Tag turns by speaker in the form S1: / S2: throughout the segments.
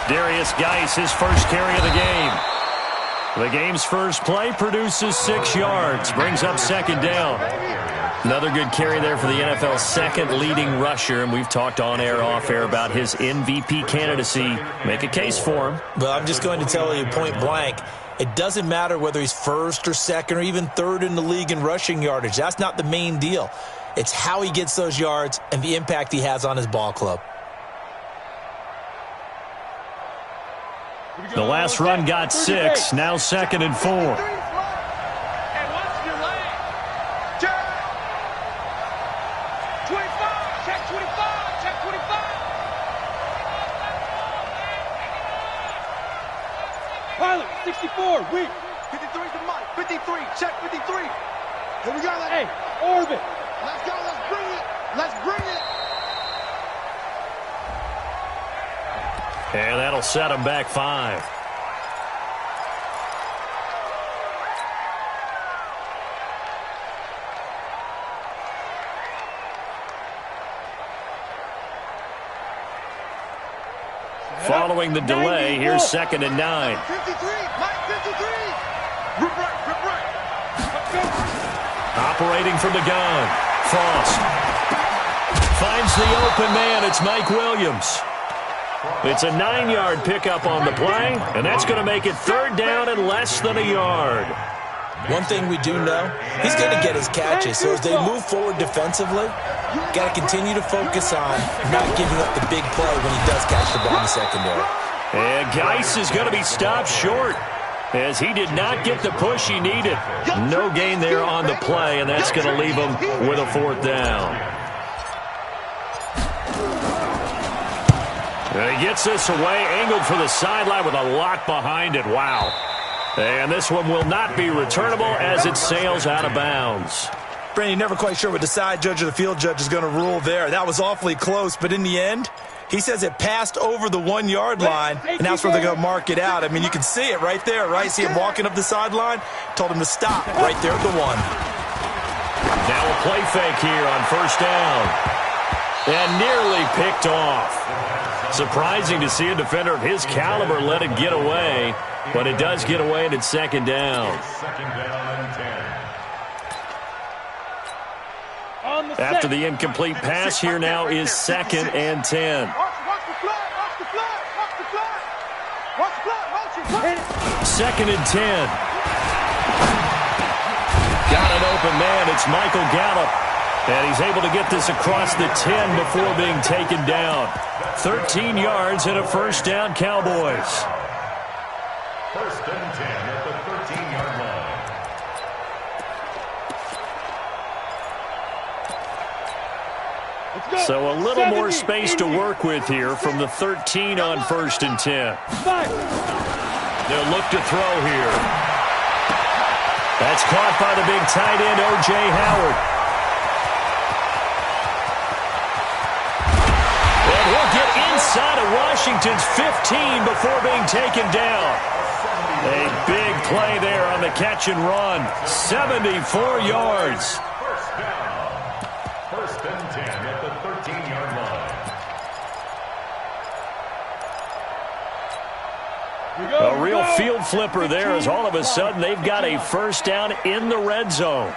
S1: Darius Geis, his first carry of the game. The game's first play produces 6 yards, brings up second down. Another good carry there for the NFL's second leading rusher, and we've talked on air, off air about his MVP candidacy. Make a case for him.
S2: But I'm just going to tell you point blank, it doesn't matter whether he's first or second or even third in the league in rushing yardage. That's not the main deal. It's how he gets those yards and the impact he has on his ball club.
S1: The last run got 6, now 2nd and 4.
S3: Pilot, 64, weak. 53 to Mike, 53, check 53. Here we go. Hey, orbit. Let's go, let's bring it. Let's bring it.
S1: And that'll set him back 5. Following the delay, here's 2nd and 9.
S3: 53, Mike, 53. Rip right.
S1: Operating from the gun. Frost finds the open man. It's Mike Williams. It's a 9-yard pickup on the play, and that's going to make it 3rd down and less than a yard.
S2: One thing we do know, he's going to get his catches. So as they move forward defensively, got to continue to focus on not giving up the big play when he does catch the ball in the secondary.
S1: And Geis is going to be stopped short as he did not get the push he needed. No gain there on the play, and that's going to leave him with a 4th down. And he gets this away, angled for the sideline with a lot behind it. Wow. And this one will not be returnable as it sails out of bounds.
S2: Brandon, you're never quite sure what the side judge or the field judge is going to rule there. That was awfully close, but in the end, he says it passed over the 1-yard line, and that's where they're going to mark it out. I mean, you can see it right there, right? See him walking up the sideline? Told him to stop right there at the 1.
S1: Now a play fake here on 1st down. And nearly picked off. Surprising to see a defender of his caliber let it get away, but it does get away and it's 2nd down. After the incomplete pass, here now is 2nd and 10. 2nd and 10. Got an open man. It's Michael Gallup. And he's able to get this across the 10 before being taken down. 13 yards and a 1st down, Cowboys.
S4: 1st and 10 at the 13-yard line.
S1: So a little more space to work with here from the 13 on 1st and 10. They'll look to throw here. That's caught by the big tight end, O.J. Howard. And he'll get inside of Washington's 15 before being taken down. A big play there on the catch and run. 74 yards.
S4: 1st and 10 at the 13-yard line.
S1: A real field flipper there as all of a sudden they've got a 1st down in the red zone.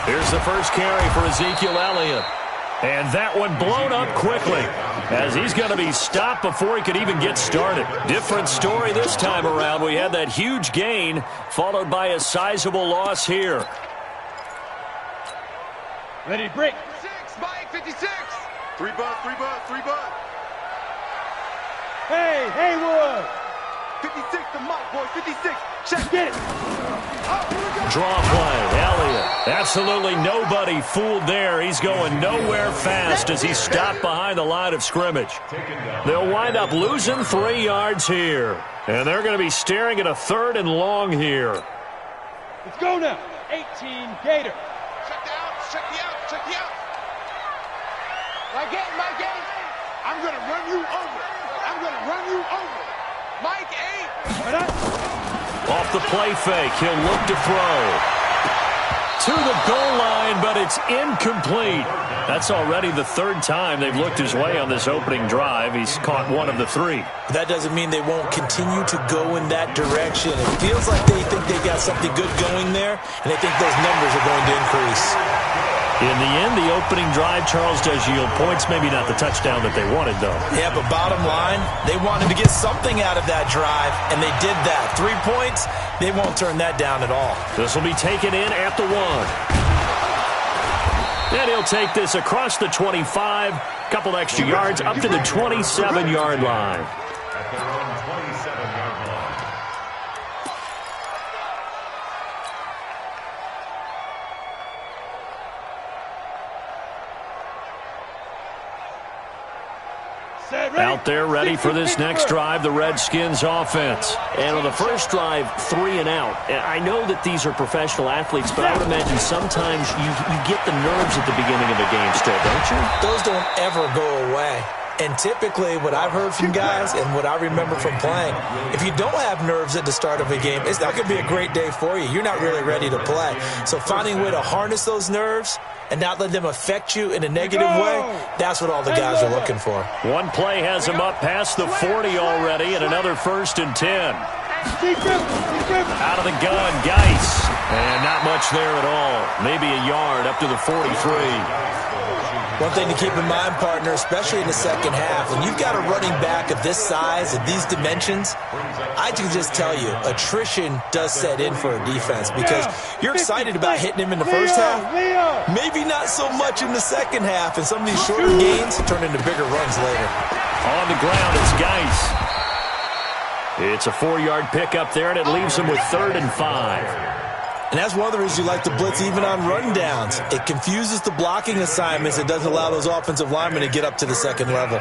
S1: Here's the first carry for Ezekiel Elliott. And that one blown up quickly as he's going to be stopped before he could even get started. Different story this time around. We had that huge gain followed by a sizable loss here.
S3: Ready to break.
S5: 56, Mike, 56. 3 butt.
S3: Hey, Haywood.
S5: 56 to Mike, boy, 56.
S3: Check, get it.
S1: Draw play, Elliott. Absolutely nobody fooled there. He's going nowhere fast as he's stopped behind the line of scrimmage. They'll wind up losing 3 yards here. And they're going to be staring at a 3rd and long here.
S3: Let's go now. 18, Gator.
S5: Check the out. My game. I'm going to run you over. Mike, 8.
S1: Off the play fake, he'll look to throw. To the goal line, but it's incomplete. That's already the third time they've looked his way on this opening drive. He's caught one of the three.
S2: That doesn't mean they won't continue to go in that direction. It feels like they think they got something good going there, and they think those numbers are going to increase.
S1: In the end, the opening drive, Charles, does yield points. Maybe not the touchdown that they wanted, though.
S2: Yeah, but bottom line, they wanted to get something out of that drive, and they did that. 3 points, they won't turn that down at all.
S1: This will be taken in at the 1. And he'll take this across the 25, couple extra yards, up to the 27-yard line.
S4: At their own 27-yard line.
S1: Out there ready for this next drive, the Redskins offense.
S6: And on the first drive, 3 and out. I know that these are professional athletes, but I would imagine sometimes you get the nerves at the beginning of a game still, don't you?
S2: Those don't ever go away. And typically, what I've heard from guys and what I remember from playing, if you don't have nerves at the start of a game, it's not going to be a great day for you. You're not really ready to play. So finding a way to harness those nerves and not let them affect you in a negative way, that's what all the guys are looking for.
S1: One play has him up past the 40 already, and another 1st and 10. Out of the gun, Geis. And not much there at all. Maybe a yard up to the 43.
S2: One thing to keep in mind, partner, especially in the second half, when you've got a running back of this size, of these dimensions, I can just tell you, attrition does set in for a defense because you're excited about hitting him in the first half, maybe not so much in the second half, and some of these shorter gains turn into bigger runs later.
S1: On the ground, it's Geis. It's a 4-yard pickup there, and it leaves him with 3rd and 5.
S2: And that's one of the reasons you like to blitz even on rundowns. It confuses the blocking assignments. It doesn't allow those offensive linemen to get up to the second level.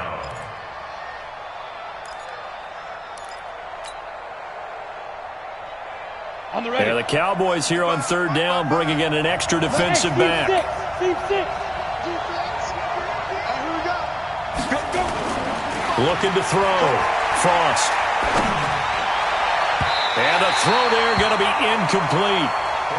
S1: And the Cowboys here on 3rd down, bringing in an extra defensive back. Looking to throw. Frost. And a throw there going to be incomplete.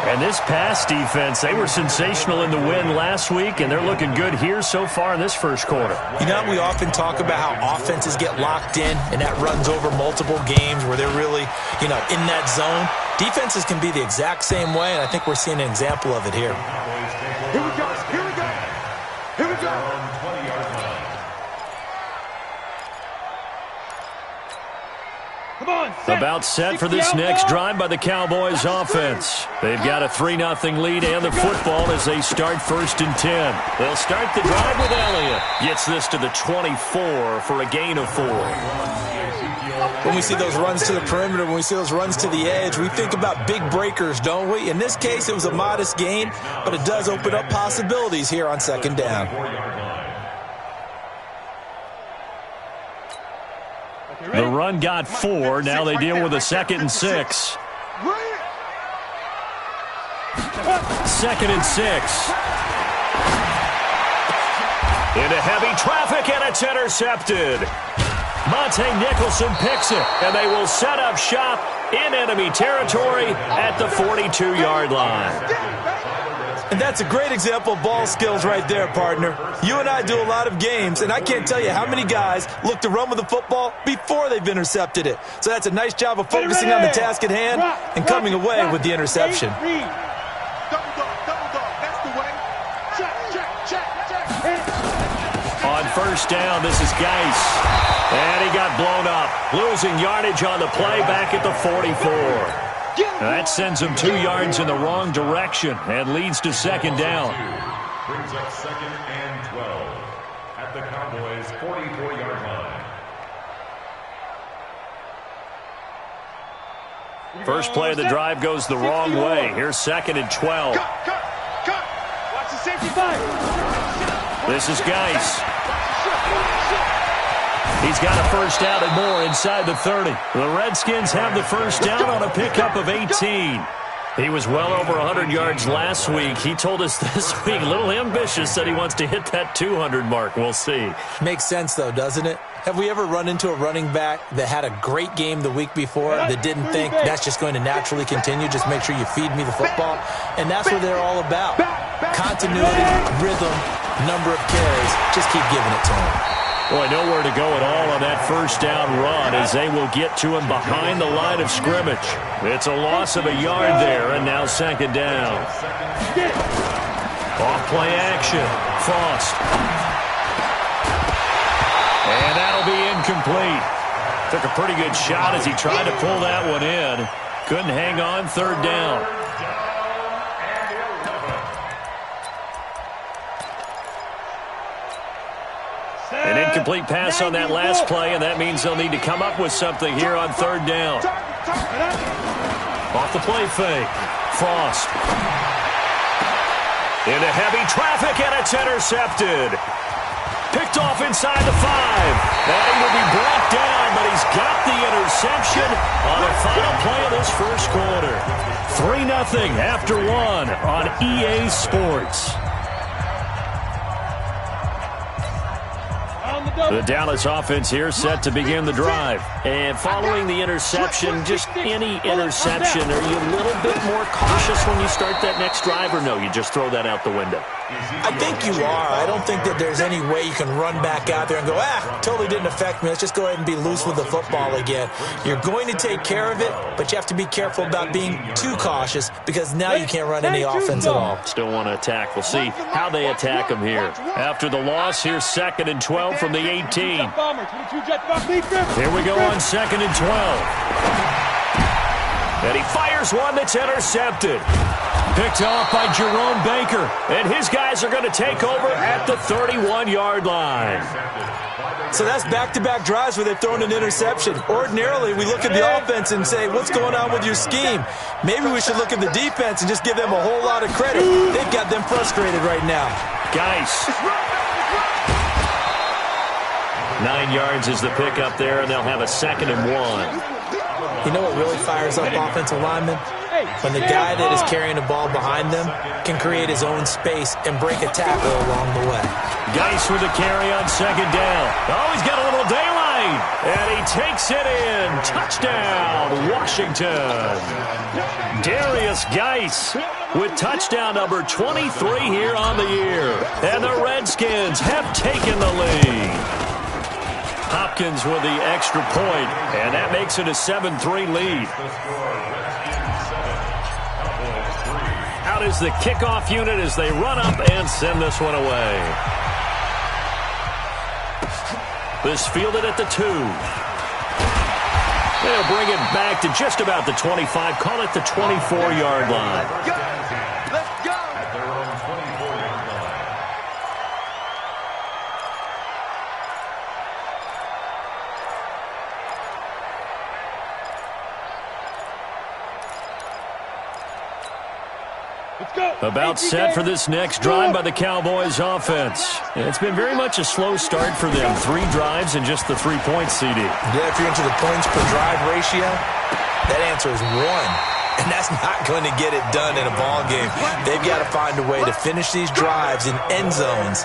S1: And this pass defense, they were sensational in the win last week, and they're looking good here so far in this first quarter.
S2: You know, we often talk about how offenses get locked in, and that runs over multiple games where they're really, in that zone. Defenses can be the exact same way, and I think we're seeing an example of it here.
S3: Here we go. Here we go. Here we go. Come on,
S1: About set for this next drive by the Cowboys offense. They've got a 3-0 lead and the football as they start 1st and 10. They'll start the drive with Elliott. Gets this to the 24 for a gain of 4.
S2: When we see those runs to the perimeter, when we see those runs to the edge, we think about big breakers, don't we? In this case, it was a modest gain, but it does open up possibilities here on 2nd down.
S1: The run got 4. Now they deal with a 2nd and 6. 2nd and 6. Into heavy traffic, and it's intercepted. Monte Nicholson picks it, and they will set up shop in enemy territory at the 42-yard line.
S2: And that's a great example of ball skills right there, partner. You and I do a lot of games, and I can't tell you how many guys look to run with the football before they've intercepted it. So that's a nice job of focusing on the task at hand and coming away with the interception.
S1: On 1st down, this is Geis. And he got blown up, losing yardage on the play back at the 44. That sends him 2 yards in the wrong direction and leads to 2nd down.
S4: Brings up 2nd and 12 at the Cowboys' 44-yard line.
S1: First play of the drive goes the wrong way. Here's 2nd and 12.
S3: Watch the safety fire.
S1: This is Geis. He's got a 1st down and more inside the 30. The Redskins have the 1st down on a pickup of 18. He was well over 100 yards last week. He told us this week, a little ambitious, said he wants to hit that 200 mark. We'll see.
S2: Makes sense, though, doesn't it? Have we ever run into a running back that had a great game the week before that didn't think that's just going to naturally continue? Just make sure you feed me the football. And that's what they're all about. Continuity, rhythm, number of carries. Just keep giving it to him.
S1: Boy, nowhere to go at all on that first down run as they will get to him behind the line of scrimmage. It's a loss of a yard there, and now second down. Off play action. Frost. And that'll be incomplete. Took a pretty good shot as he tried to pull that one in. Couldn't hang on, third down. An incomplete pass on that last play, and that means they'll need to come up with something here on third down. Off the play fake. Frost. Into heavy traffic, and it's intercepted. Picked off inside the 5. And he will be brought down, but he's got the interception on the final play of this first quarter. 3-0 after 1 on EA Sports. The Dallas offense here set to begin the drive. And following the interception, just any interception, are you a little bit more cautious when you start that next drive, or no, you just throw that out the window?
S2: I think you are. I don't think that there's any way you can run back out there and go, totally didn't affect me. Let's just go ahead and be loose with the football again. You're going to take care of it, but you have to be careful about being too cautious because now you can't run any offense at all.
S1: Still want to attack. We'll see how they attack them here. After the loss, here's 2nd and 12 from the 18. Here we go on 2nd and 12. And he fires one that's intercepted. Picked off by Jerome Baker. And his guys are going to take over at the 31-yard line.
S2: So that's back-to-back drives where they've thrown an interception. Ordinarily, we look at the offense and say, what's going on with your scheme? Maybe we should look at the defense and just give them a whole lot of credit. They've got them frustrated right now.
S1: Geis. 9 yards is the pickup there, and they'll have a 2nd and 1.
S2: You know what really fires up offensive linemen? When the guy that is carrying the ball behind them can create his own space and break a tackle along the way.
S1: Geis with a carry on 2nd down. Oh, he's got a little daylight. And he takes it in. Touchdown, Washington. Darius Geis with touchdown number 23 here on the year. And the Redskins have taken the lead. Hopkins with the extra point, and that makes it a 7-3 lead. Out is the kickoff unit as they run up and send this one away. This fielded at the 2. They'll bring it back to just about the 25, call it the 24-yard line.
S5: Let's go!
S1: About set for this next drive by the Cowboys offense. It's been very much a slow start for them. 3 drives and just the 3 points, CD.
S2: Yeah, if you're into the points per drive ratio, that answer is 1. And that's not going to get it done in a ball game. They've got to find a way to finish these drives in end zones,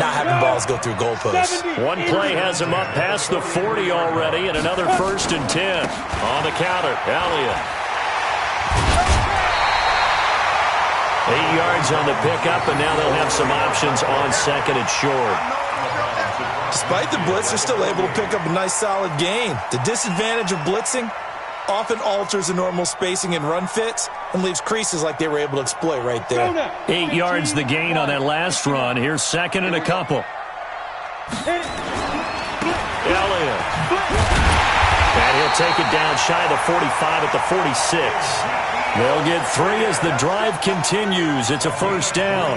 S2: not having balls go through goalposts.
S1: One play has him up past the 40 already, and another 1st and 10. On the counter, Elliott. 8 yards on the pickup, and now they'll have some options on 2nd and short.
S2: Despite the blitz, they're still able to pick up a nice, solid gain. The disadvantage of blitzing often alters the normal spacing and run fits and leaves creases like they were able to exploit right there.
S1: 8 yards the gain on that last run. Here's 2nd and a couple. Elliott. And he'll take it down shy of the 45 at the 46. They'll get 3 as the drive continues. It's a 1st down.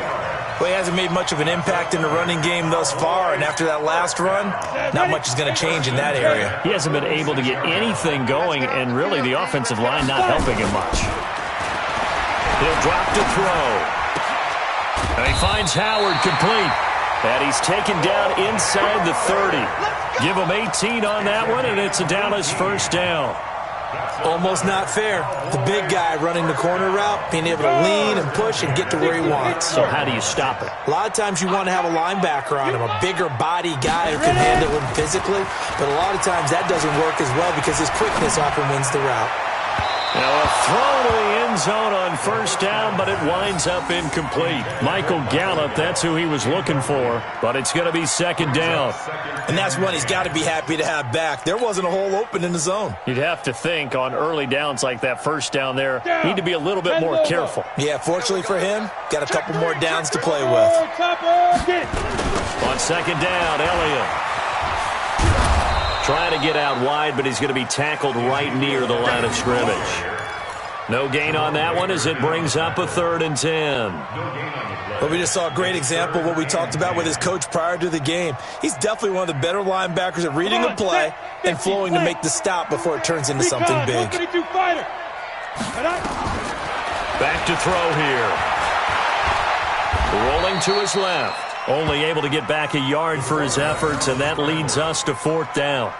S2: Well, he hasn't made much of an impact in the running game thus far, and after that last run, not much is going to change in that area.
S1: He hasn't been able to get anything going, and really the offensive line not helping him much. He'll drop to throw. And he finds Howard complete. And he's taken down inside the 30. Give him 18 on that one, and it's a Dallas 1st down.
S2: Almost not fair. The big guy running the corner route, being able to lean and push and get to where he wants.
S6: So how do you stop it?
S2: A lot of times you want to have a linebacker on him, a bigger body guy who can handle him physically, but a lot of times that doesn't work as well because his quickness often wins the route.
S1: Now a throw to the end zone on first down, but it winds up incomplete. Michael Gallup, that's who he was looking for, but it's going to be second down.
S2: And that's one he's got to be happy to have back. There wasn't a hole open in the zone.
S1: You'd have to think on early downs like that first down there, need to be a little bit more careful.
S2: Yeah, fortunately for him, got a couple more downs to play with.
S1: On second down, Elliott. Trying to get out wide, but he's going to be tackled right near the line of scrimmage. No gain on that one as it brings up a 3rd and 10.
S2: But we just saw a great example of what we talked about with his coach prior to the game. He's definitely one of the better linebackers at reading a play and flowing to make the stop before it turns into something big.
S1: Back to throw here. Rolling to his left. Only able to get back a yard for his efforts, and that leads us to 4th down.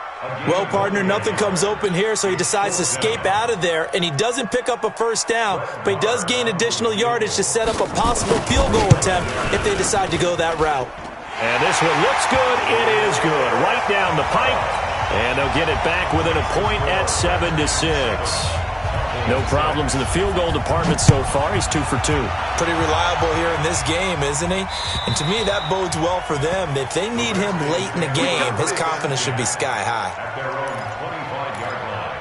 S2: Well, partner, nothing comes open here, so he decides to escape out of there, and he doesn't pick up a first down, but he does gain additional yardage to set up a possible field goal attempt if they decide to go that route.
S1: And this one looks good. It is good. Right down the pipe, and they'll get it back within a point at 7-6. No problems in the field goal department so far. He's 2 for 2.
S2: Pretty reliable here in this game, isn't he? And to me, that bodes well for them. If they need him late in the game, his confidence should be sky high.
S4: At their own 25-yard line.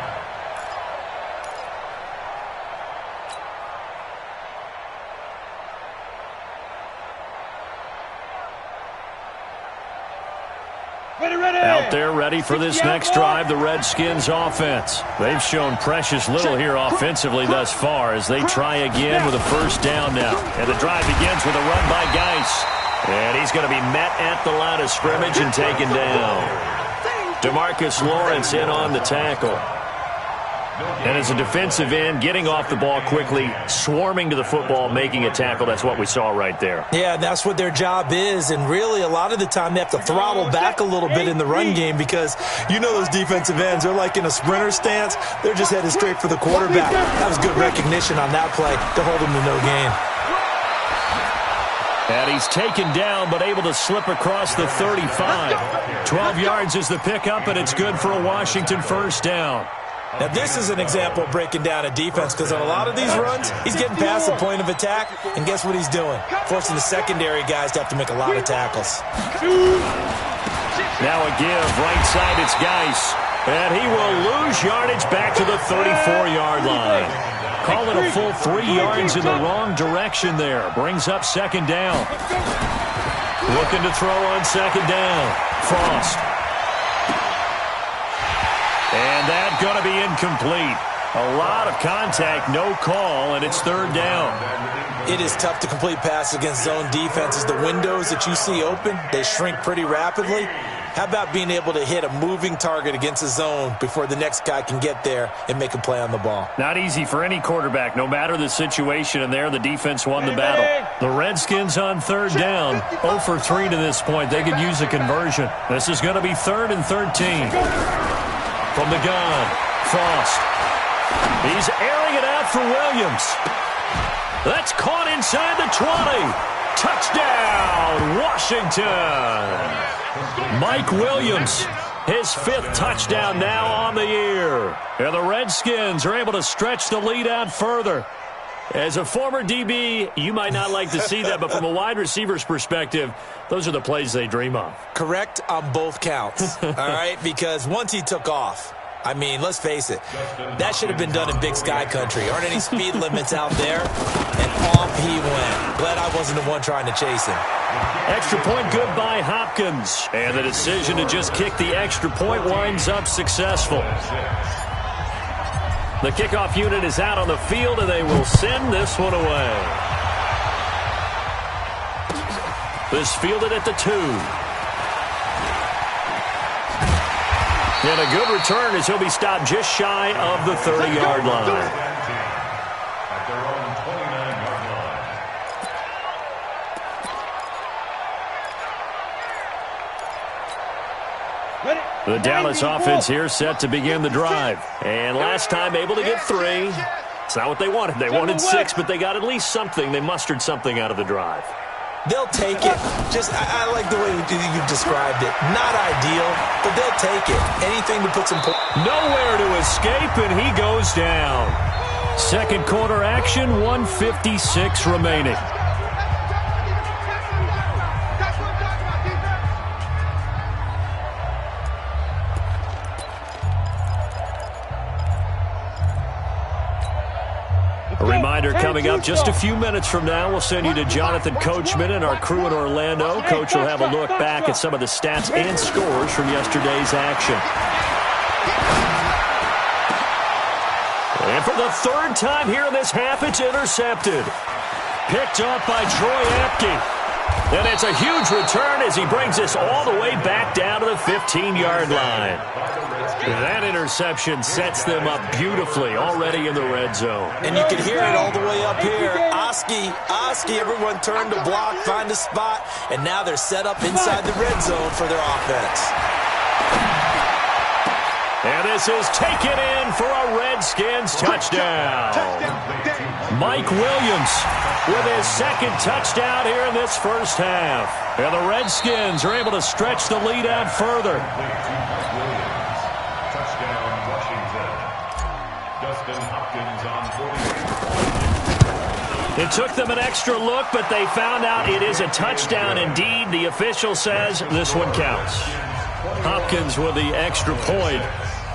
S1: Out there ready for this next drive, the Redskins offense. They've shown precious little here offensively thus far as they try again with a first down now. And the drive begins with a run by Geis. And he's going to be met at the line of scrimmage and taken down. DeMarcus Lawrence in on the tackle. And as a defensive end, getting off the ball quickly, swarming to the football, making a tackle, that's what we saw right there.
S2: Yeah, that's what their job is, and really a lot of the time they have to throttle back a little bit in the run game because you know those defensive ends, they're like in a sprinter stance. They're just headed straight for the quarterback. That was good recognition on that play to hold him to no gain.
S1: And he's taken down but able to slip across the 35. 12 yards is the pickup, and it's good for a Washington first down.
S2: Now, this is an example of breaking down a defense because on a lot of these runs, he's getting past the point of attack, and guess what he's doing? Forcing the secondary guys to have to make a lot of tackles.
S1: Now a give, right side, it's Geis. And he will lose yardage back to the 34-yard line. Call it a full 3 yards in the wrong direction there. Brings up second down. Looking to throw on second down. Frost. And that's going to be incomplete. A lot of contact, no call, and it's third down.
S2: It is tough to complete passes against zone defenses. The windows that you see open, they shrink pretty rapidly. How about being able to hit a moving target against a zone before the next guy can get there and make a play on the ball?
S1: Not easy for any quarterback, no matter the situation, and there the defense won the battle. The Redskins on third down, 0 for 3 to this point. They could use a conversion. This is going to be 3rd and 13. From the gun, Frost. He's airing it out for Williams. That's caught inside the 20. Touchdown, Washington. Mike Williams, his 5th touchdown now on the year. And the Redskins are able to stretch the lead out further. As a former DB, you might not like to see that, but from a wide receiver's perspective, those are the plays they dream of.
S2: Correct on both counts, all right? Because once he took off, I mean, let's face it, that should have been done in Big Sky Country. Aren't any speed limits out there? And off he went. Glad I wasn't the one trying to chase him.
S1: Extra point good by Hopkins. And the decision to just kick the extra point winds up successful. The kickoff unit is out on the field, and they will send this one away. This fielded at the 2. And a good return as he'll be stopped just shy of the 30-yard line.
S4: At their own 29-yard line.
S3: Ready?
S1: The Dallas offense here set to begin the drive. And last time able to get 3. It's not what they wanted. They wanted 6, but they got at least something. They mustered something out of the drive.
S2: They'll take it. I like the way you described it. Not ideal, but they'll take it. Anything to put some points.
S1: Nowhere to escape, and he goes down. Second quarter action, 1:56 remaining. A reminder coming up just a few minutes from now. We'll send you to Jonathan Coachman and our crew in Orlando. Coach will have a look back at some of the stats and scores from yesterday's action. And for the third time here in this half, it's intercepted. Picked up by Troy Apke. And it's a huge return as he brings this all the way back down to the 15-yard line. That interception sets them up beautifully already in the red zone.
S2: And you can hear it all the way up here. Oski, everyone turned to block, find a spot, and now they're set up inside the red zone for their offense.
S1: And this is taken in for a Redskins touchdown. Mike Williams with his second touchdown here in this first half. And the Redskins are able to stretch the lead out further. It took them an extra look, but they found out it is a touchdown indeed. The official says this one counts. Hopkins with the extra point,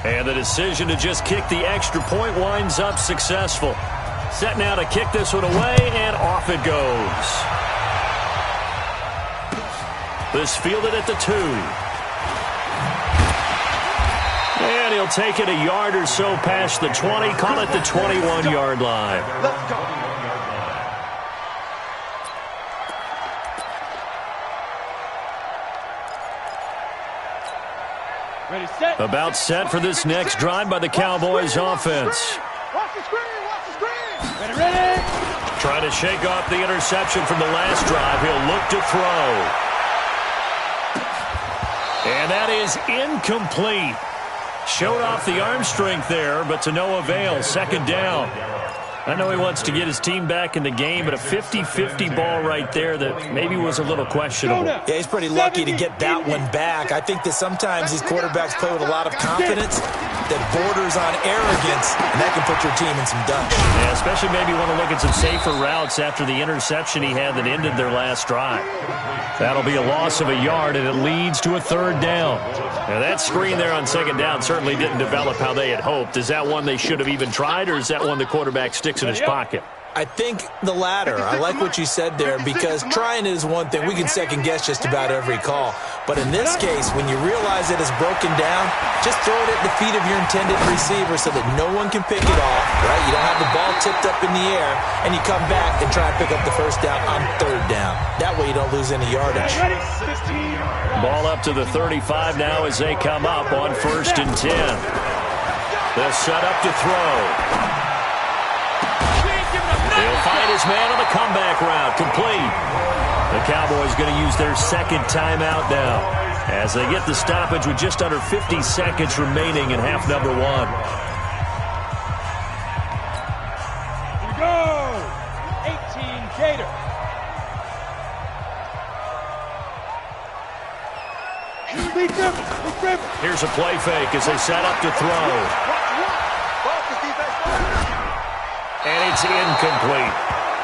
S1: and the decision to just kick the extra point winds up successful. Set now to kick this one away, and off it goes. This fielded at the 2. And he'll take it a yard or so past the 20, call it the 21-yard line.
S3: Let's go. Ready, set.
S1: About set for this next drive by the Cowboys offense.
S3: Watch the screen, watch the screen. Ready, ready.
S1: Trying to shake off the interception from the last drive. He'll look to throw. And that is incomplete. Showed off the arm strength there, but to no avail. Second down. I know he wants to get his team back in the game, but a 50-50 ball right there that maybe was a little questionable.
S2: Yeah, he's pretty lucky to get that one back. I think that sometimes these quarterbacks play with a lot of confidence that borders on arrogance, and that can put your team in some dust.
S1: Yeah, especially maybe want to look at some safer routes after the interception he had that ended their last drive. That'll be a loss of a yard, and it leads to a third down. Now, that screen there on second down certainly didn't develop how they had hoped. Is that one they should have even tried, or is that one the quarterback sticks in his pocket?
S2: I think the latter. I like what you said there, because trying is one thing. We can second-guess just about every call. But in this case, when you realize it is broken down, just throw it at the feet of your intended receiver so that no one can pick it off, right? You don't have the ball tipped up in the air, and you come back and try and pick up the first down on third down. That way you don't lose any yardage.
S1: Ball up to the 35 now as they come up on 1st and 10. They'll set up to throw. He'll find his man on the comeback route. Complete. The Cowboys going to use their second timeout now as they get the stoppage with just under 50 seconds remaining in half number 1.
S3: Here we go. 18 Gator.
S1: Here's a play fake as they set up to throw. And it's incomplete.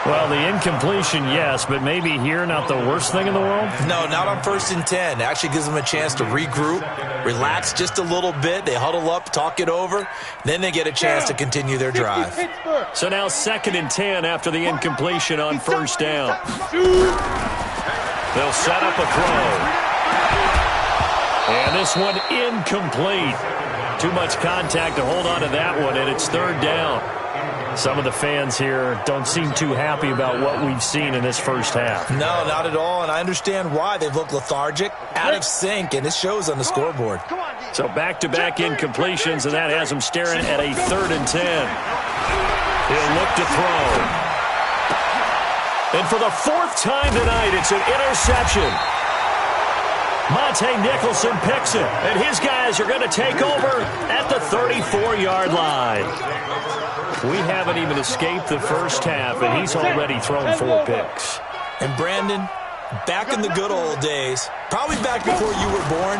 S1: Well, the incompletion, yes, but maybe here not the worst thing in the world?
S2: No, not on 1st and 10. It actually gives them a chance to regroup, relax just a little bit. They huddle up, talk it over. Then they get a chance to continue their drive.
S1: So now 2nd and 10 after the incompletion on 1st down. They'll set up a throw. And this one incomplete. Too much contact to hold on to that one, and it's 3rd down. Some of the fans here don't seem too happy about what we've seen in this first half.
S2: No, not at all, and I understand why. They've looked lethargic, out of sync, and it shows on the scoreboard.
S1: So back-to-back incompletions, and that has them staring at a 3rd and 10. He'll look to throw. And for the 4th time tonight, it's an interception. Monte Nicholson picks it, and his guys are going to take over at the 34-yard line. We haven't even escaped the first half, and he's already thrown 4 picks.
S2: And Brandon, back in the good old days, probably back before you were born,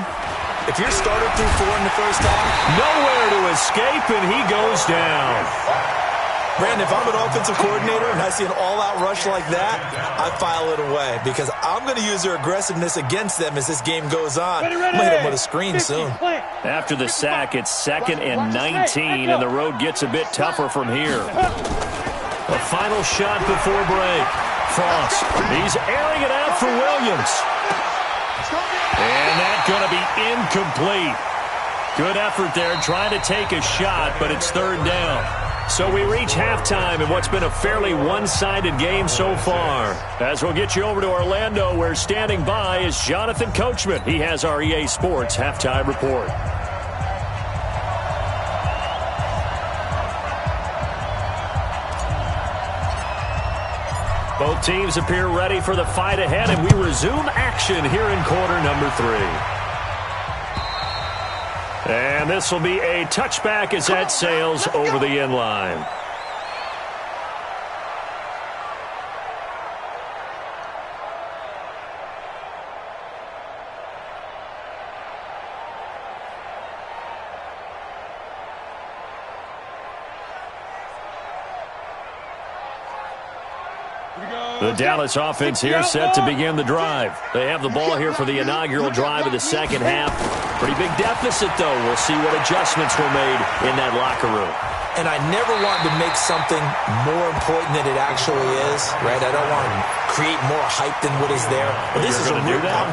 S2: if your starter threw 4 in the first half,
S1: nowhere to escape, and he goes down.
S2: Brandon, if I'm an offensive coordinator and I see an all-out rush like that, I file it away because I'm going to use their aggressiveness against them as this game goes on. I'm going to hit them with a screen soon.
S1: After the sack, it's 2nd and 19, and the road gets a bit tougher from here. A final shot before break. Frost, he's airing it out for Williams. And that's going to be incomplete. Good effort there trying to take a shot, but it's 3rd down. So we reach halftime in what's been a fairly one-sided game so far. As we'll get you over to Orlando, where standing by is Jonathan Coachman. He has our EA Sports halftime report. Both teams appear ready for the fight ahead, and we resume action here in quarter number 3. And this will be a touchback as that sails over the end line. The Dallas offense here set to begin the drive. They have the ball here for the inaugural drive of the second half. Pretty big deficit, though. We'll see what adjustments were made in that locker room.
S2: And I never want to make something more important than it actually is, right? I don't want to create more hype than what is there. But this is I'm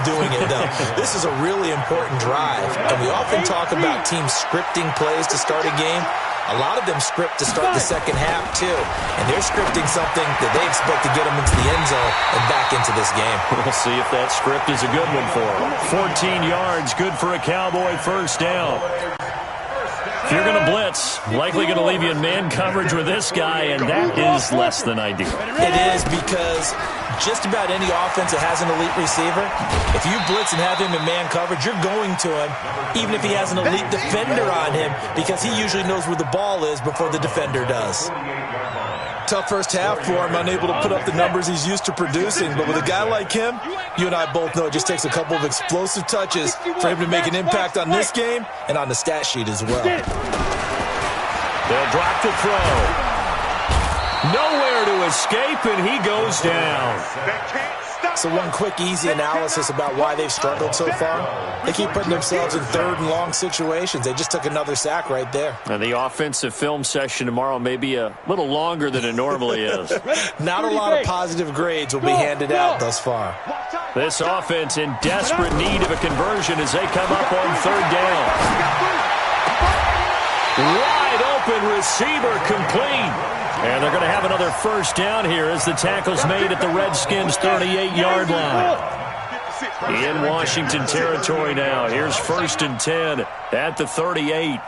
S2: doing it, though. This is a really important drive. And we often talk about teams scripting plays to start a game. A lot of them script to start the second half, too. And they're scripting something that they expect to get them into the end zone and back into this game.
S1: We'll see if that script is a good one for them. 14 yards, good for a Cowboy first down. If you're going to blitz, likely going to leave you in man coverage with this guy, and that is less than ideal.
S2: It is because just about any offense that has an elite receiver, if you blitz and have him in man coverage, you're going to him, even if he has an elite defender on him, because he usually knows where the ball is before the defender does. Tough first half for him, unable to put up the numbers he's used to producing. But with a guy like him, you and I both know it just takes a couple of explosive touches for him to make an impact on this game and on the stat sheet as well.
S1: They'll drop the throw. Nowhere to escape, and he goes down.
S2: So one quick, easy analysis about why they've struggled so far. They keep putting themselves in 3rd and long situations. They just took another sack right there.
S1: And the offensive film session tomorrow may be a little longer than it normally is.
S2: Not a lot of positive grades will be handed out thus far.
S1: This offense in desperate need of a conversion as they come up on 3rd down. Wide open receiver complete. And they're going to have another first down here as the tackle's made at the Redskins' 38-yard line. In Washington territory now. Here's 1st and 10 at the 38.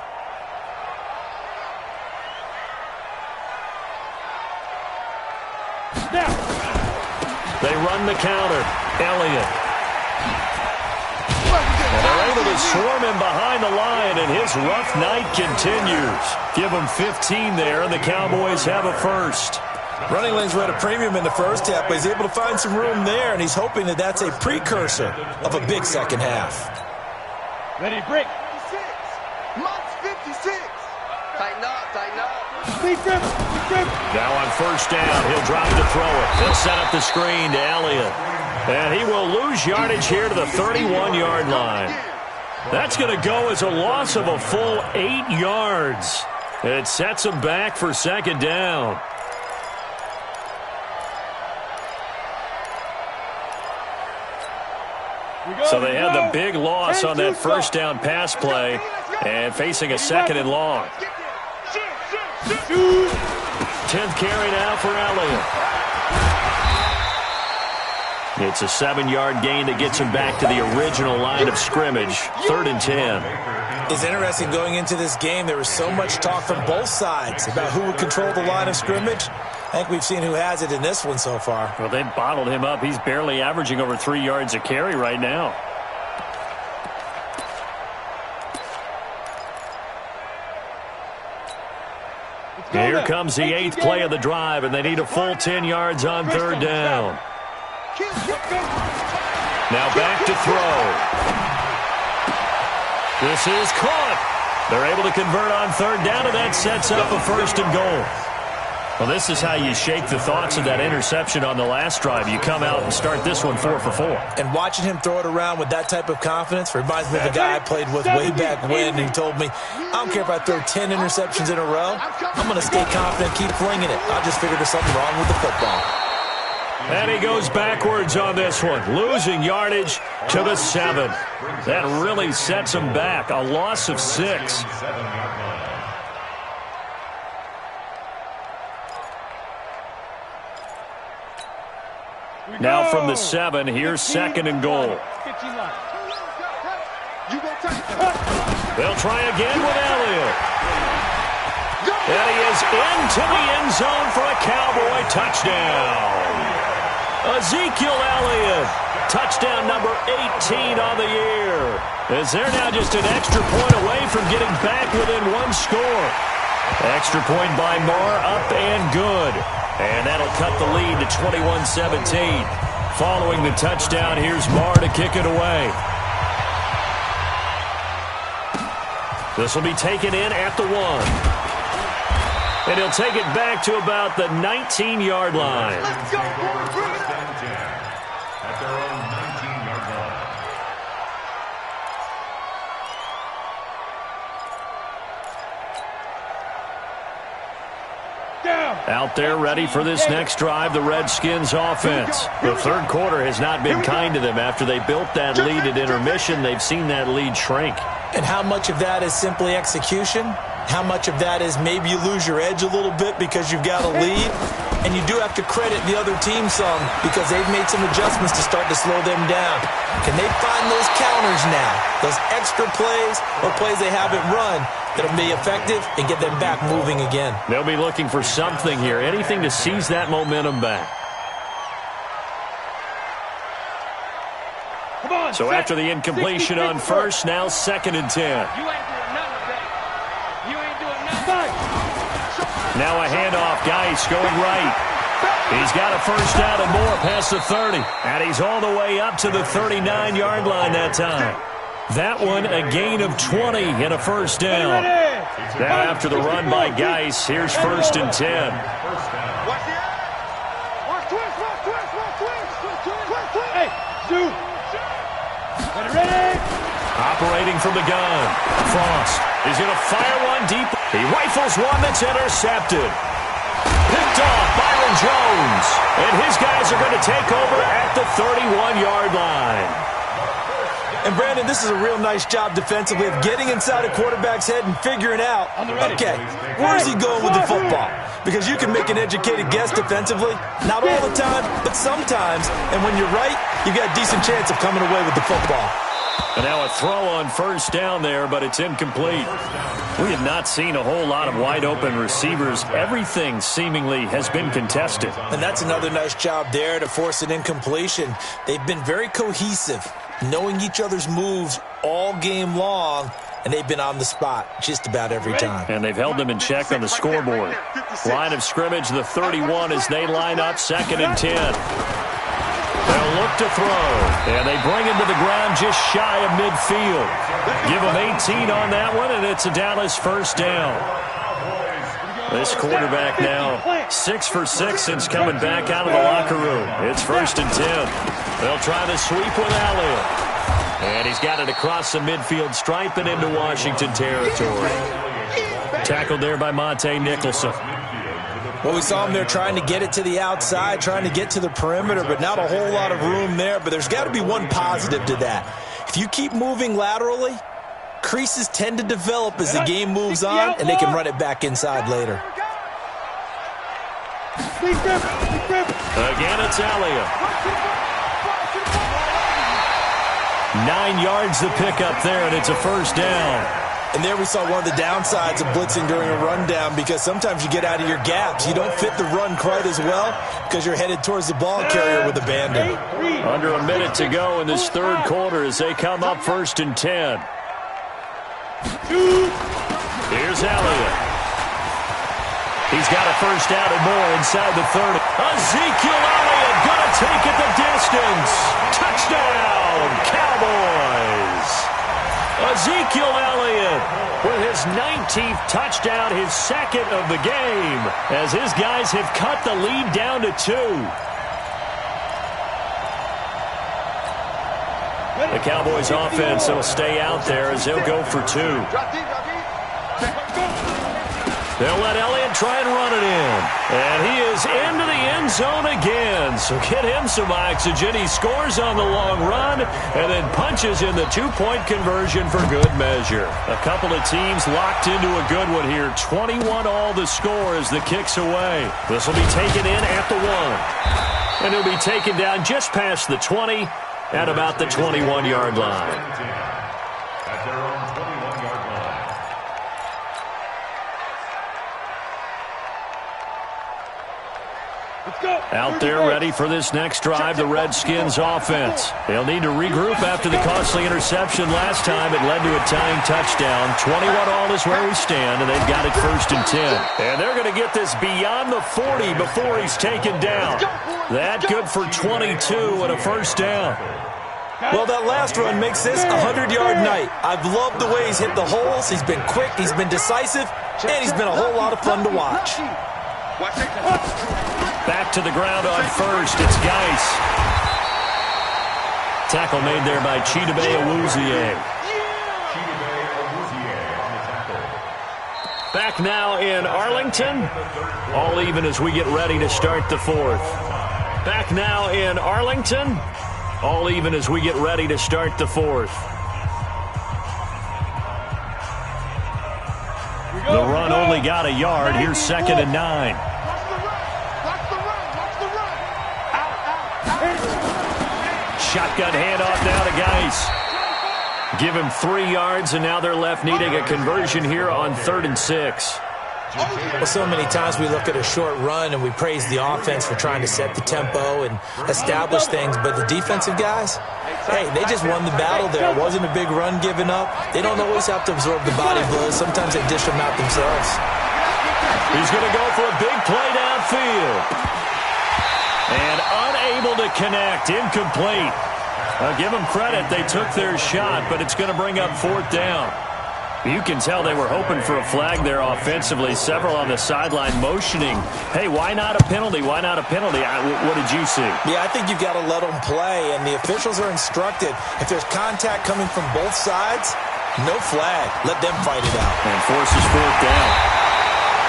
S1: They run the counter. Elliott. And they're able to swarm him behind the line, and his rough night continues. Give him 15 there, and the Cowboys have a first.
S2: Running lanes were at a premium in the first half, but he's able to find some room there, and he's hoping that that's a precursor of a big second half.
S3: Ready, break.
S5: 56. Tighten up, tighten up.
S1: Now on first down, he'll drop to throw it. He'll set up the screen to Elliott. And he will lose yardage here to the 31-yard line. That's going to go as a loss of a full 8 yards. It sets him back for 2nd down. So they had the big loss on that first down pass play and facing a 2nd and long. 10th carry now for Elliott. It's a 7-yard gain that gets him back to the original line of scrimmage. 3rd and 10.
S2: It's interesting going into this game. There was so much talk from both sides about who would control the line of scrimmage. I think we've seen who has it in this one so far.
S1: Well, they bottled him up. He's barely averaging over 3 yards a carry right now. Here comes the 8th play of the drive, and they need a full 10 yards on third down. Now back to throw. This is caught. They're able to convert on third down, and that sets up a 1st and goal. Well, this is how you shake the thoughts of that interception on the last drive. You come out and start this one 4 for 4.
S2: And watching him throw it around with that type of confidence reminds me of a guy I played with way back when, and he told me, I don't care if I throw 10 interceptions in a row. I'm going to stay confident, keep flinging it. I just figured there's something wrong with the football.
S1: And he goes backwards on this one, losing yardage to the 7. That really sets him back, a loss of 6. Now from the 7, here's 2nd and goal. They'll try again with Elliott. And he is into the end zone for a Cowboy touchdown. Ezekiel Elliott, touchdown number 18 on the year. As they're now just an extra point away from getting back within 1 score. Extra point by Marr, up and good. And that'll cut the lead to 21-17. Following the touchdown, here's Marr to kick it away. This will be taken in at the 1. And he'll take it back to about the 19-yard line.
S3: Let's go, boys. Bring it up.
S4: At their own 19-yard line.
S1: Out there ready for this next drive, the Redskins offense. The third quarter has not been kind to them. After they built that lead at intermission, they've seen that lead shrink.
S2: And how much of that is simply execution? How much of that is maybe you lose your edge a little bit because you've got a lead? And you do have to credit the other team some because they've made some adjustments to start to slow them down. Can they find those counters now, those extra plays or plays they haven't run that'll be effective and get them back moving again?
S1: They'll be looking for something here, anything to seize that momentum back. So after the incompletion on first, now 2nd and 10.
S5: You ain't doing nothing today. You ain't doing nothing.
S1: Now a handoff, Geis going right. He's got a first down and more past the 30. And he's all the way up to the 39-yard line that time. That one a gain of 20 and a first down. Now after the run by Geis, here's 1st and 10.
S3: Watch the watch twist. Hey, shoot. Ready.
S1: Operating from the gun. Frost is going to fire one deep. He rifles one that's intercepted. Picked off Byron Jones. And his guys are going to take over at the 31-yard line.
S2: And, Brandon, this is a real nice job defensively of getting inside a quarterback's head and figuring out, okay, where is he going with the football? Because you can make an educated guess defensively, not all the time, but sometimes. And when you're right, you've got a decent chance of coming away with the football.
S1: And now a throw on first down there, but it's incomplete. We have not seen a whole lot of wide-open receivers. Everything seemingly has been contested.
S2: And that's another nice job there to force an incompletion. They've been very cohesive, knowing each other's moves all game long, and they've been on the spot just about every time.
S1: And they've held them in check on the scoreboard. Line of scrimmage, the 31 as they line up 2nd and 10. They'll look to throw, and they bring him to the ground just shy of midfield. Give him 18 on that one, and it's a Dallas first down. This quarterback now 6 for 6 since coming back out of the locker room. It's 1st and 10. They'll try the sweep with Elliott. And he's got it across the midfield stripe and into Washington territory. Tackled there by Monte Nicholson.
S2: Well, we saw him there trying to get it to the outside, trying to get to the perimeter, but not a whole lot of room there. But there's got to be one positive to that. If you keep moving laterally, creases tend to develop as the game moves on, and they can run it back inside later.
S1: Again, it's Elliott. 9 yards to pick up there, and it's a first down.
S2: And there we saw one of the downsides of blitzing during a rundown, because sometimes you get out of your gaps. You don't fit the run quite as well because you're headed towards the ball carrier with abandon.
S1: Under a minute to go in this third quarter as they come up 1st and 10. Here's Elliott. He's got a first down and more inside the 30. Ezekiel Elliott going to take it the distance. Touchdown, Cowboys. Ezekiel Elliott with his 19th touchdown, his second of the game, as his guys have cut the lead down to 2. The Cowboys offense will stay out there as they'll go for 2. They'll let Elliott try and run it in. And he is into the end zone again. So get him some oxygen. He scores on the long run and then punches in the 2-point conversion for good measure. A couple of teams locked into a good one here. 21 all the score as the kick's away. This will be taken in at the 1. And it'll be taken down just past the 20 at about the 21-yard line.
S4: At their own 21-yard line.
S1: Out there ready for this next drive, the Redskins offense. They'll need to regroup after the costly interception last time. It led to a tying touchdown. 21 all is where we stand, and they've got it 1st and 10. And they're going to get this beyond the 40 before he's taken down. That good for 22 and a first down.
S2: Well, that last run makes this a 100-yard night. I've loved the way he's hit the holes. He's been quick, he's been decisive, and he's been a whole lot of fun to watch.
S1: Back to the ground on first. It's Geis. Tackle made there by Chidobe Awuzie. Back now in Arlington. All even as we get ready to start the 4th. Back now in Arlington. All even as we get ready to start the 4th. The run only got a yard. Here's 2nd and 9. Shotgun handoff now to Geis. Give him 3 yards, and now they're left needing a conversion here on 3rd and 6.
S2: Well, so many times we look at a short run and we praise the offense for trying to set the tempo and establish things, but the defensive guys, hey, they just won the battle there. It wasn't a big run given up. They don't always have to absorb the body blows. Sometimes they dish them out themselves.
S1: He's going to go for a big play downfield. And unable to connect, incomplete. I'll give them credit. They took their shot, but it's going to bring up 4th down. You can tell they were hoping for a flag there offensively. Several on the sideline motioning, hey, why not a penalty? Why not a penalty? What did you see?
S2: Yeah, I think you've got to let them play, and the officials are instructed. If there's contact coming from both sides, no flag. Let them fight it out.
S1: And forces 4th down.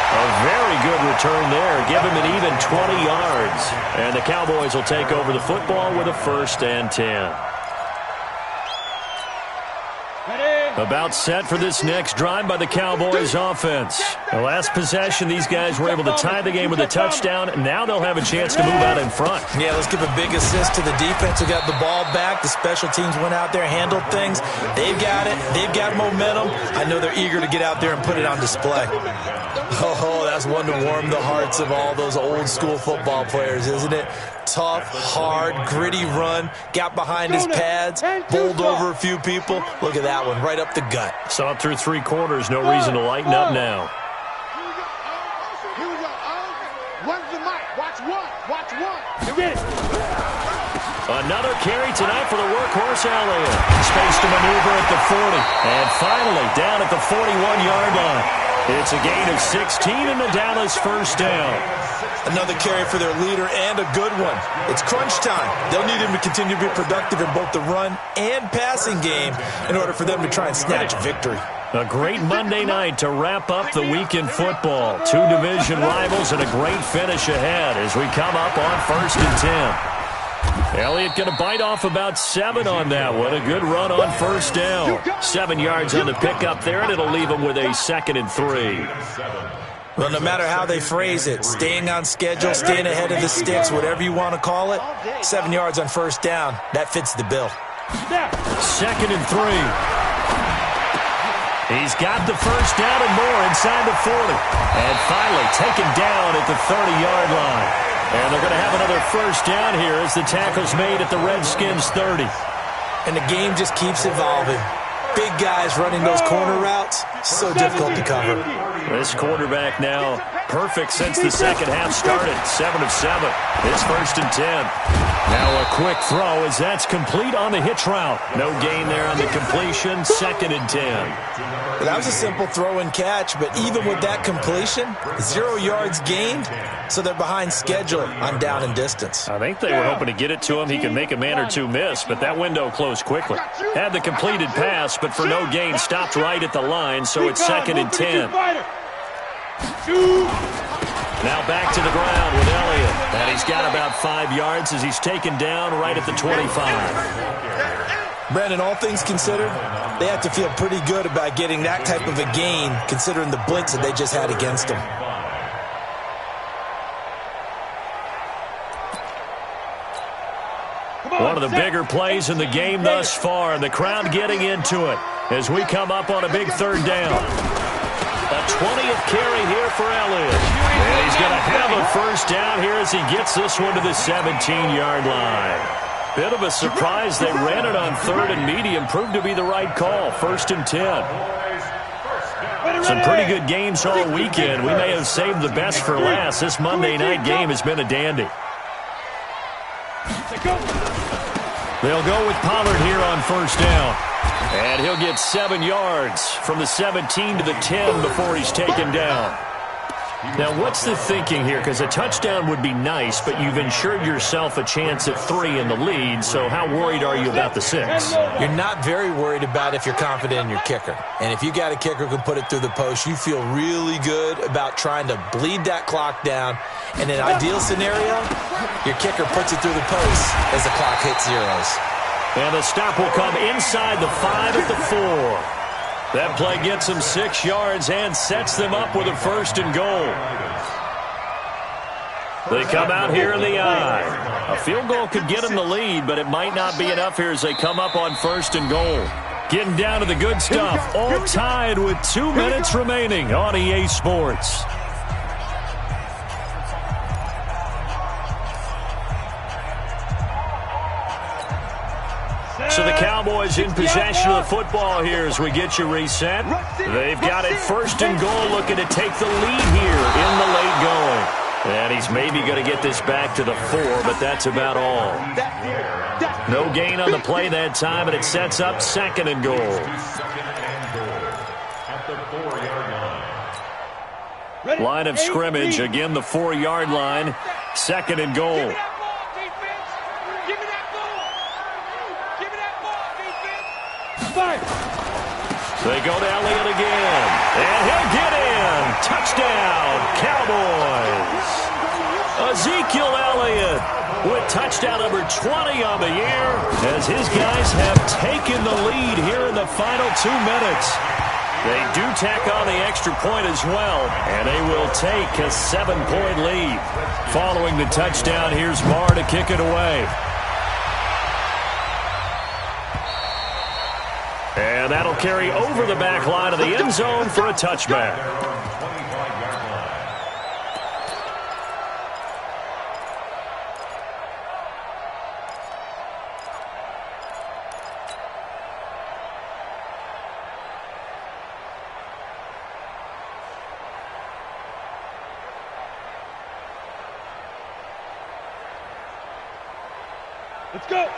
S1: A very good return there. Give him an even 20 yards. And the Cowboys will take over the football with a 1st and 10. About set for this next drive by the Cowboys offense. The last possession, these guys were able to tie the game with a touchdown. Now they'll have a chance to move out in front.
S2: Yeah, let's give a big assist to the defense who got the ball back. The special teams went out there, handled things. They've got it. They've got momentum. I know they're eager to get out there and put it on display. Oh, that's one to warm the hearts of all those old school football players, isn't it? Tough, hard, gritty run. Got behind his pads, bowled over a few people. Look at that one, right up the gut.
S1: Saw it through 3 quarters. No reason to lighten up now.
S5: Here we go. Where's the mic? Watch one. Watch one. You get it.
S1: Another carry tonight for the workhorse Elliott. Space to maneuver at the 40. And finally, down at the 41-yard line. It's a gain of 16 and the Dallas 1st down.
S2: Another carry for their leader and a good one. It's crunch time. They'll need him to continue to be productive in both the run and passing game in order for them to try and snatch victory.
S1: A great Monday night to wrap up the week in football. 2 division rivals and a great finish ahead as we come up on 1st and 10. Elliott going to bite off about 7 on that one. A good run on 1st down. 7 yards on the pickup there, and it'll leave him with a 2nd and 3.
S2: Well, no matter how they phrase it, staying on schedule, staying ahead of the sticks, whatever you want to call it, 7 yards on 1st down, that fits the bill.
S1: 2nd and 3. He's got the 1st down and more inside the 40. And finally taken down at the 30-yard line. And they're going to have another 1st down here as the tackle's made at the Redskins 30.
S2: And the game just keeps evolving. Big guys running those corner routes, so difficult to cover.
S1: This quarterback now perfect since the second half started. 7 of 7. It's 1st and 10. Now a quick throw as that's complete on the hitch route. No gain there on the completion. 2nd and 10.
S2: Well, that was a simple throw and catch, but even with that completion, 0 yards gained, so they're behind schedule on down and distance.
S1: I think they were hoping to get it to him. He could make a man or two miss, but that window closed quickly. Had the completed pass, but for no gain, stopped right at the line, so it's 2nd and 10. Now back to the ground with Elliott. And he's got about 5 yards as he's taken down right at the 25.
S2: Brandon, all things considered, they have to feel pretty good about getting that type of a gain considering the blitz that they just had against them.
S1: One of the bigger plays in the game thus far, and the crowd getting into it as we come up on a big 3rd down. A 20th carry here for Elliott. And he's going to have a 1st down here as he gets this one to the 17-yard line. Bit of a surprise. They ran it on 3rd and medium. Proved to be the right call. 1st and 10. Some pretty good games all weekend. We may have saved the best for last. This Monday night game has been a dandy. They'll go with Pollard here on 1st down. And he'll get 7 yards from the 17 to the 10 before he's taken down. Now, what's the thinking here? Because a touchdown would be nice, but you've ensured yourself a chance at 3 in the lead, so how worried are you about the 6?
S2: You're not very worried about if you're confident in your kicker. And if you got a kicker who can put it through the post, you feel really good about trying to bleed that clock down. In an ideal scenario, your kicker puts it through the post as the clock hits zeros.
S1: And the stop will come inside the 5 at the 4. That play gets them 6 yards and sets them up with a 1st and goal. They come out here in the I. A field goal could get them the lead, but it might not be enough here as they come up on 1st and goal. Getting down to the good stuff, all tied with 2 minutes remaining on EA Sports. So the Cowboys in possession of the football here as we get you reset. They've got it 1st and goal, looking to take the lead here in the late going. And he's maybe going to get this back to the 4, but that's about all. No gain on the play that time, and it sets up 2nd and goal. Line of scrimmage, again the 4-yard line, 2nd and goal. They go to Elliott again, and he'll get in. Touchdown, Cowboys. Ezekiel Elliott with touchdown number 20 on the year as his guys have taken the lead here in the final 2 minutes. They do tack on the extra point as well, and they will take a 7-point lead. Following the touchdown, here's Marr to kick it away. And that'll carry over the back line of the end zone for a touchback.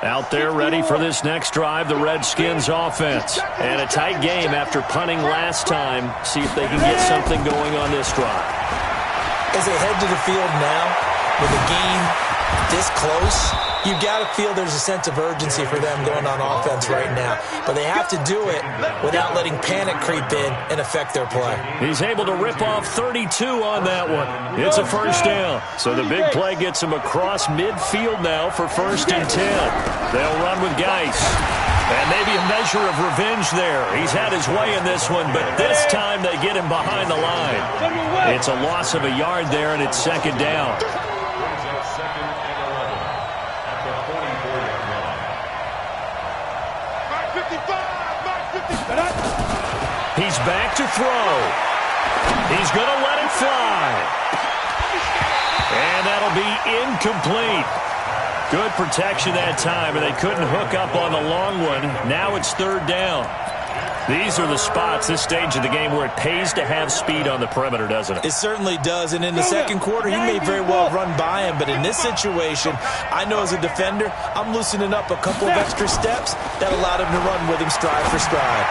S1: Out there ready for this next drive, the Redskins offense. And a tight game after punting last time. See if they can get something going on this drive.
S2: As they head to the field now, with the game this close, you've got to feel there's a sense of urgency for them going on offense right now. But they have to do it without letting panic creep in and affect their play.
S1: He's able to rip off 32 on that one. It's a 1st down. So the big play gets him across midfield now for 1st and 10. They'll run with Geis. And maybe a measure of revenge there. He's had his way in this one, but this time they get him behind the line. It's a loss of a yard there, and it's 2nd down. He's back to throw. He's going to let it fly. And that'll be incomplete. Good protection that time, and they couldn't hook up on the long one. Now it's 3rd down. These are the spots, this stage of the game, where it pays to have speed on the perimeter, doesn't it?
S2: It certainly does, and in the second quarter, he may very well run by him, but in this situation, I know as a defender, I'm loosening up a couple of extra steps that allowed him to run with him stride for stride.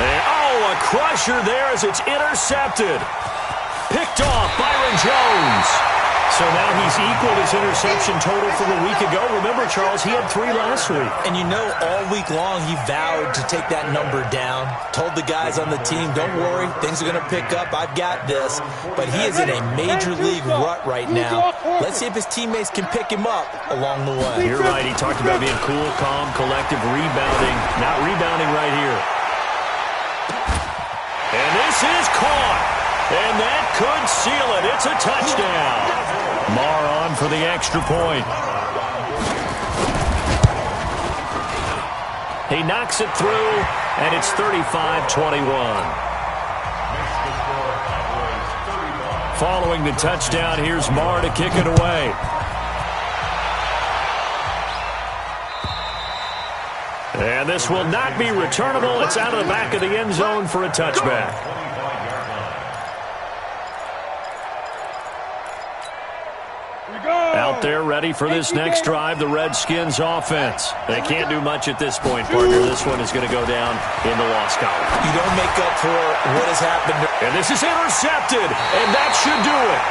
S1: And, oh, a crusher there as it's intercepted. Picked off Byron Jones. So now he's equaled his interception total from a week ago. Remember, Charles, he had 3 last week.
S2: And you know, all week long, he vowed to take that number down. Told the guys on the team, don't worry, things are going to pick up. I've got this. But he is in a major league rut right now. Let's see if his teammates can pick him up along the way.
S1: You're right. He talked about being cool, calm, collective, rebounding. Not rebounding right here. And this is caught. And that could seal it. It's a touchdown. Marr on for the extra point. He knocks it through, and it's 35-21. Following the touchdown, here's Marr to kick it away. And this will not be returnable. It's out of the back of the end zone for a touchback. Out there ready for this next drive, the Redskins offense. They can't do much at this point, partner. This one is going to go down in the loss column.
S2: You don't make up for what has happened.
S1: And this is intercepted, and that should do it.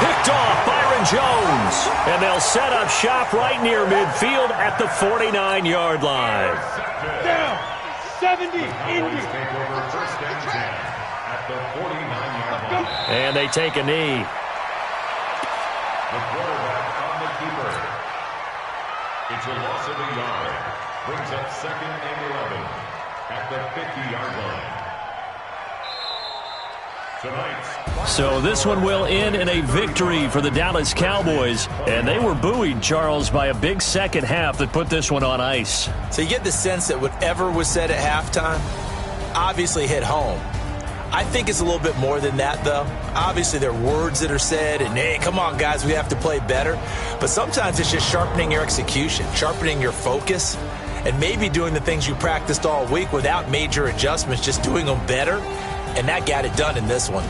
S1: Picked off Byron Jones, and they'll set up shop right near midfield at the 49-yard line.
S3: Down, 70, Indy.
S1: And they take a knee.
S4: The quarterback on the keeper. It's a loss of a yard. Brings up 2nd and 11 at the 50-yard line. Tonight.
S1: So this one will end in a victory for the Dallas Cowboys. And they were buoyed, Charles, by a big second half that put this one on ice.
S2: So you get the sense that whatever was said at halftime obviously hit home. I think it's a little bit more than that, though. Obviously, there are words that are said, and, hey, come on, guys, we have to play better. But sometimes it's just sharpening your execution, sharpening your focus, and maybe doing the things you practiced all week without major adjustments, just doing them better, and that got it done in this one.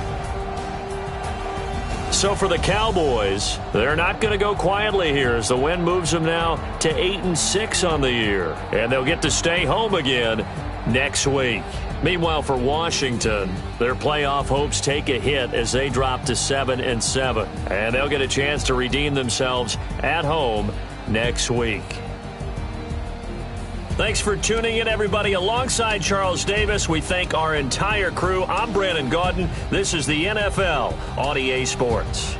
S1: So for the Cowboys, they're not going to go quietly here as the win moves them now to 8-6 on the year. And they'll get to stay home again next week. Meanwhile, for Washington, their playoff hopes take a hit as they drop to 7-7. And they'll get a chance to redeem themselves at home next week. Thanks for tuning in, everybody. Alongside Charles Davis, we thank our entire crew. I'm Brandon Gaudin. This is the NFL on EA Sports.